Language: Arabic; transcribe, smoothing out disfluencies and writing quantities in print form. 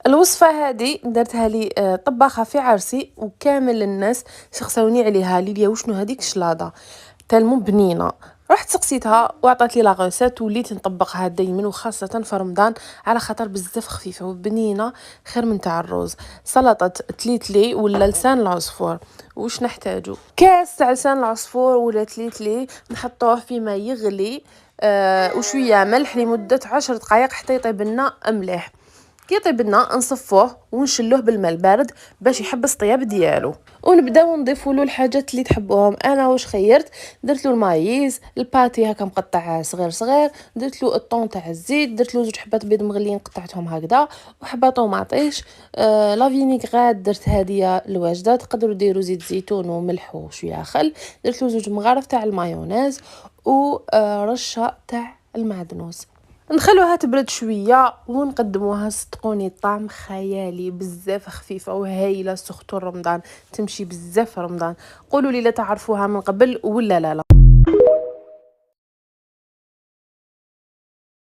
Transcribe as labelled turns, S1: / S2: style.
S1: الوصفة هذه درتها لي طباخة في عرسي، وكامل الناس سقساوني عليها. ليليا وشنو هذيك الشلاضة تالمو بنينة. رحت سقسيتها وعطات لي لا غوسيت، وليت نطبقها دايما وخاصة في رمضان على خاطر بزاف خفيفة وبنينة خير من تاع الروز. سلطة تليتلي ولا لسان العصفور. واش نحتاجو؟ كاس تاع لسان العصفور ولا تليتلي نحطوه في ماء يغلي وشوية ملح لمدة 10 دقائق حتى يطيب لنا مليح. كي يطيب لنا نصفوه ونشلوه بالماء البارد باش يحبس الطياب ديالو، ونبداو نضيفوا له الحاجات اللي تحبوهم. انا واش خيرت؟ درت له المايز، الباتي هكا مقطع صغير صغير، درت له الطون تاع الزيت، درت له 2 حبات بيض مغليين قطعتهم هكذا، وحبه طوماطيش. لا فينيغرات درت هاديه الواجده، تقدروا ديروا زيت زيتون وملح وشويه خل. درت له 2 مغارف تاع المايونيز ورشه تاع المعدنوس. نخلوها تبرد شويه ونقدموها. صدقوني طعم خيالي، بزاف خفيفه وهايله سختو رمضان، تمشي بزاف في رمضان. قولوا لي لا تعرفوها من قبل ولا لا.